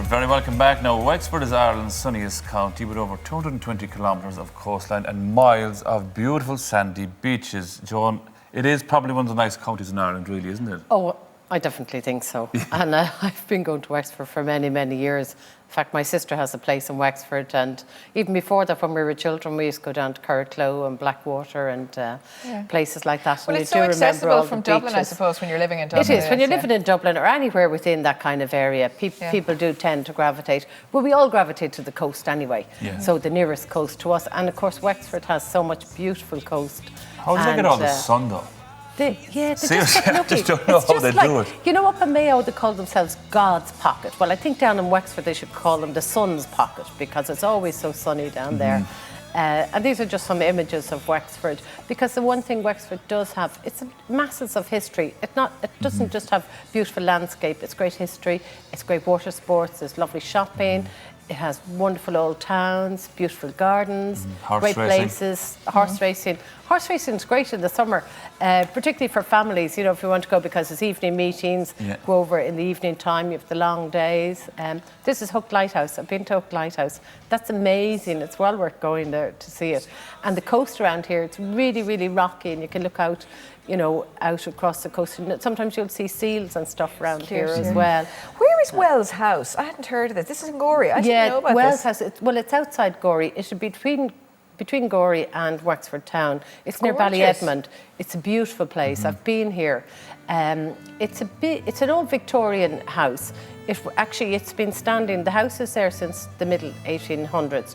very welcome back. Now, Wexford is Ireland's sunniest county with over 220 kilometres of coastline and miles of beautiful sandy beaches. Joan, it is probably one of the nice counties in Ireland, really, isn't it? Oh, I definitely think so. And I've been going to Wexford for many, many years. In fact, my sister has a place in Wexford, and even before that, when we were children, we used to go down to Curracloe and Blackwater and places like that. Well, and it's so accessible from Dublin, I suppose, when you're living in Dublin. It is. When you're living in Dublin or anywhere within that kind of area, people do tend to gravitate. Well, we all gravitate to the coast anyway. Yeah. So the nearest coast to us. And, of course, Wexford has so much beautiful coast. How do they get all the sun, though? They Seriously, just I just don't know how they do it. You know, up in Mayo, they call themselves God's Pocket. Well, I think down in Wexford, they should call them the sun's pocket because it's always so sunny down there. And these are just some images of Wexford, because the one thing Wexford does have, it's masses of history. It doesn't just have beautiful landscape, it's great history, it's great water sports, there's lovely shopping. It has wonderful old towns, beautiful gardens, great places, horse racing. Horse racing is great in the summer, particularly for families, you know, if you want to go, because there's evening meetings, go over in the evening time, you have the long days. This is Hook Lighthouse. I've been to Hook Lighthouse. That's amazing. It's well worth going there to see it. And the coast around here, it's really, really rocky, and you can look out, you know, out across the coast. And sometimes you'll see seals and stuff around here as well. Where is Wells House? I hadn't heard of this. This is in Gorey. I didn't know about Wells this. House. Well, it's outside Gorey. It should be between Gorey and Wexford town. It's near Ballyedmond. It's a beautiful place. I've been here. It's an old Victorian house. It's been standing. The house is there since the middle 1800s,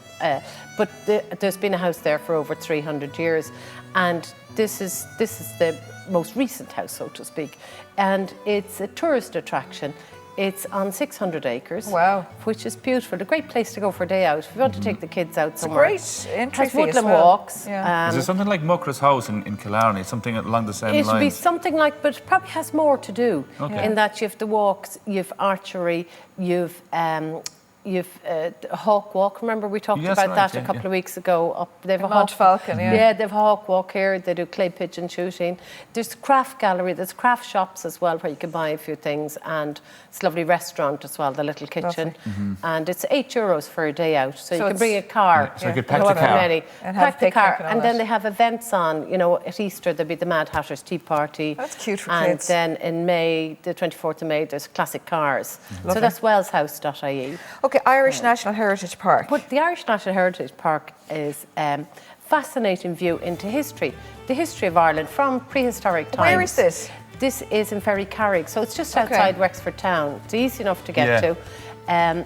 but there's been a house there for over 300 years, and this is the most recent house, so to speak, and it's a tourist attraction. It's on 600 acres. Wow. Which is beautiful. A great place to go for a day out. If you want to take the kids out somewhere. It's a great entry fee woodland walks. Yeah. Is it something like Mucker's House in Killarney? Something along the same lines? It would be something like, but it probably has more to do. Okay. In that you have the walks, you have archery, you've hawk walk. Remember we talked about that a couple of weeks ago. They have a Mount Falcon, yeah, they have a hawk walk here. They do clay pigeon shooting. There's a craft gallery. There's craft shops as well where you can buy a few things, and it's a lovely restaurant as well, the little kitchen. And it's €8 for a day out, so you can bring a car. So you could pack the car. And have the car. And then they have events on. You know, at Easter there'll be the Mad Hatter's Tea Party. That's cute for And kids. then in May, the 24th of May, there's classic cars. So that's wellshouse.ie. Okay, Irish National Heritage Park. But the Irish National Heritage Park is fascinating view into history. The history of Ireland from prehistoric times. Where is this? This is in Ferry Carrig, so it's just outside Wexford town. It's easy enough to get to.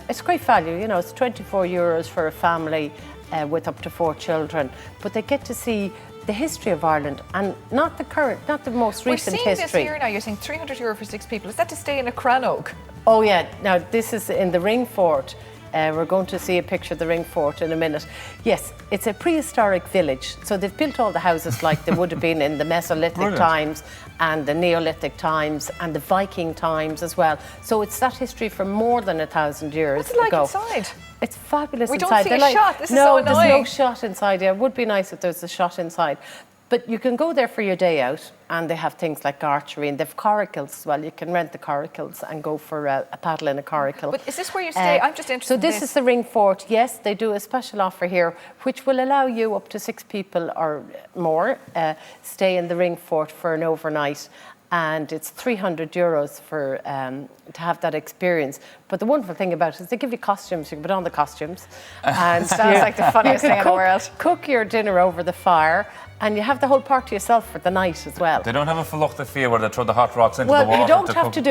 It's great value, you know, it's €24 for a family with up to 4 children. But they get to see the history of Ireland, and not the most recent history. We're seeing this here now, you're saying €300 for 6 people. Is that to stay in a crannog? Oh yeah, now this is in the Ring Fort. We're going to see a picture of the Ring Fort in a minute. Yes, it's a prehistoric village. So they've built all the houses like they would have been in the Mesolithic times and the Neolithic times and the Viking times as well. So it's that history from more than 1,000 years ago. What's it like inside? It's fabulous we inside. We don't see a shot. This is so annoying. No, there's no shot inside. Yeah, it would be nice if there was a shot inside. But you can go there for your day out, and they have things like archery, and they have coracles as well. You can rent the coracles and go for a paddle in a coracle. But is this where you stay? I'm just interested in this. So this is the Ring Fort. Yes, they do a special offer here, which will allow you up to 6 people or more stay in the Ring Fort for an overnight. And it's €300 for to have that experience. But the wonderful thing about it is they give you costumes. You can put on the costumes. And sounds like the funniest thing in the world. Cook your dinner over the fire, and you have the whole park to yourself for the night as well. They don't have a full fear where they throw the hot rocks into the water. Well, you don't have to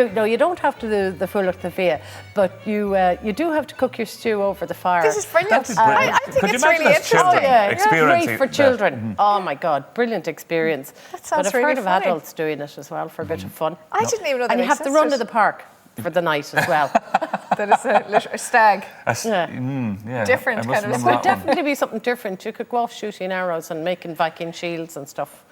do the full fear, but you do have to cook your stew over the fire. This is brilliant. I think it's really interesting. Oh yeah, it's great for children. Oh my God, brilliant experience. That sounds but I've heard of funny. Adults doing it as well for a bit of fun. I didn't even know that. And you have the run of the park for the night as well. That is a stag. Different kind of. It would definitely be something different. You could go off shooting arrows and making Viking shields and stuff.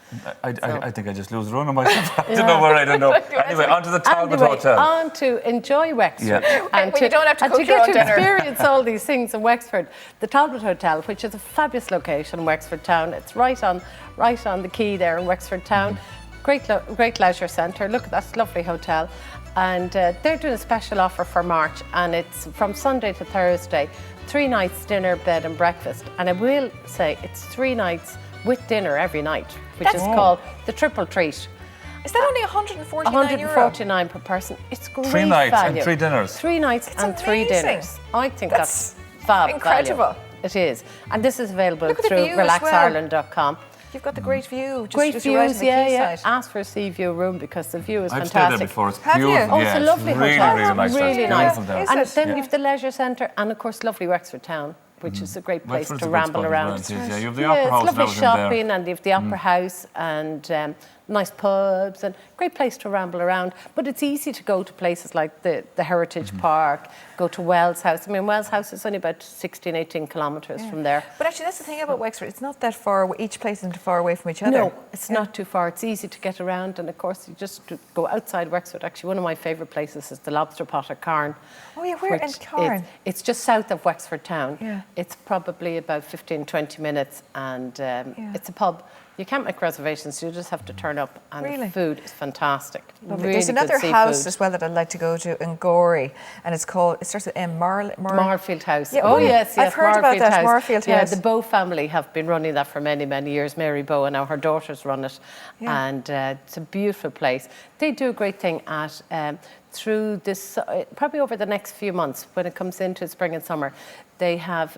I think I just lose run of myself. I don't know where I don't know. Anyway, on to the Talbot Hotel. On to enjoy Wexford. And you don't have to cook your own dinner. And to get to experience all these things in Wexford. The Talbot Hotel, which is a fabulous location in Wexford town. It's right on the quay there in Wexford town. great leisure centre. Look, that's a lovely hotel. And they're doing a special offer for March, and it's from Sunday to Thursday, 3 nights dinner, bed and breakfast. And I will say it's 3 nights with dinner every night, which is called the triple treat. Is that only 149 149 per person. It's great 3 nights value. and 3 dinners. 3 nights and 3 dinners. I think that's fab incredible. value. It is. And this is available Look at the through view as well. relaxireland.com. You've got the great view. Great just right views, on the yeah. quayside. Ask for a sea view room because the view is I've fantastic. stayed there before. It's Have you? beautiful. Oh, it's a lovely really, hotel. really nice. Really It's nice. beautiful there. Is And it? then you've the leisure centre and, of course, lovely Wexford town, which is a great place Wexford's to a good ramble spot as around. well, it is, yeah. You have the Opera House it's and lovely everything there. shopping, and you've the Opera House and nice pubs and great place to ramble around. But it's easy to go to places like the Heritage Park, go to Wells House. I mean, Wells House is only about 16, 18 kilometres from there. But actually, that's the thing about Wexford. It's not that far away. Each place isn't far away from each other. No, it's not too far. It's easy to get around. And of course, you just go outside Wexford. Actually, one of my favourite places is the Lobster Pot at Carn. Oh, yeah, where in Carn? It's just south of Wexford town. Yeah. It's probably about 15, 20 minutes. And it's a pub. You can't make reservations, you just have to turn up. And Really? the food is fantastic. Lovely. Really There's another good house seafood. as well that I'd like to go to in Gorey, and it starts with M. Marfield House. Yeah, oh, well, yes, I've heard about Marfield that, House. Marfield Yeah, House. the Bow family have been running that for many, many years. Mary Bow, and now her daughters run it. Yeah. And it's a beautiful place. They do a great thing at through this, probably over the next few months, when it comes into spring and summer, they have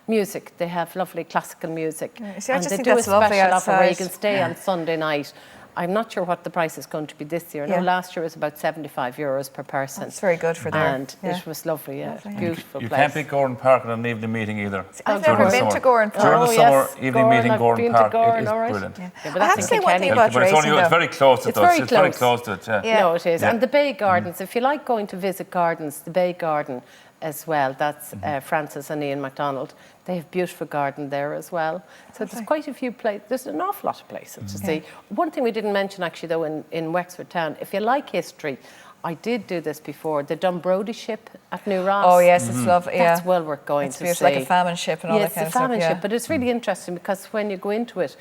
music. They have lovely classical music. Yeah, see, I and just they think do a that's lovely special offer where you outside. can stay on Sunday night. I'm not sure what the price is going to be this year. Yeah. No, last year was about €75 per person. That's very good for there. And Yeah. it was lovely, yeah. Lovely, yeah. Beautiful You place. can't beat Gordon Park on an evening meeting either. I've During never the been summer. to Gordon Park. During the Oh, summer yes, evening Gordon, meeting, I've Gordon been to Park, Gordon, it is all right. brilliant. Yeah. Yeah, but I that's have in to say one thing Kilkenny. about But it's racing, though. very close to It's us. very It's very close. close to it, yeah. Yeah. No, it is. Yeah. And the Bay Gardens, if you like going to visit gardens, the Bay Garden as well, that's Francis and Ian MacDonald. They have beautiful garden there as well. So there's quite a few places, there's an awful lot of places to see. One thing we didn't mention actually though in Wexford town, if you like history, I did do this before, the Dunbrody ship at New Ross. Oh, yes, it's lovely. Yeah. That's well worth going It's to beautiful, see. like a famine ship and all Yes, that kind a of stuff. famine Yeah. ship, but it's really interesting because when you go into it,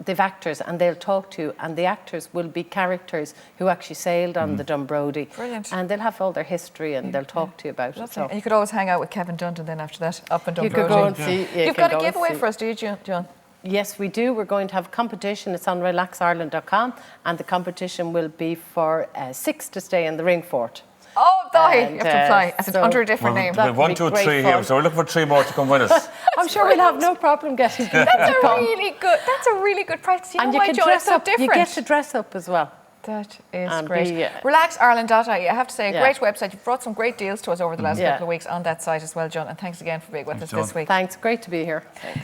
they've actors and they'll talk to you, and the actors will be characters who actually sailed on the Dunbrody. Brilliant. And they'll have all their history and they'll talk to you about it. Lovely. So And you could always hang out with Kevin Dundon then after that, up and down you could go and see. you You've can got a go and giveaway see. for us, do you, John? Yes, we do. We're going to have a competition. It's on relaxireland.com, and the competition will be for 6 to stay in the Ring Fort. Oh, you have And, to apply. It's so- under a different Well, name. we That have would 1, be 2, great 3 fun. here, so we're looking for 3 more to come with us. I'm sure we'll have no problem getting people That's to a come. really good. That's a really good price. You And know you why, can John? dress It's so up. different. You get to dress up as well. That is And great. be, RelaxIreland.ie. I have to say, a Yeah. great website. You've brought some great deals to us over the last Yeah. couple of weeks on that site as well, John. And thanks again for being with us John. this week. Thanks. Great to be here. Thanks.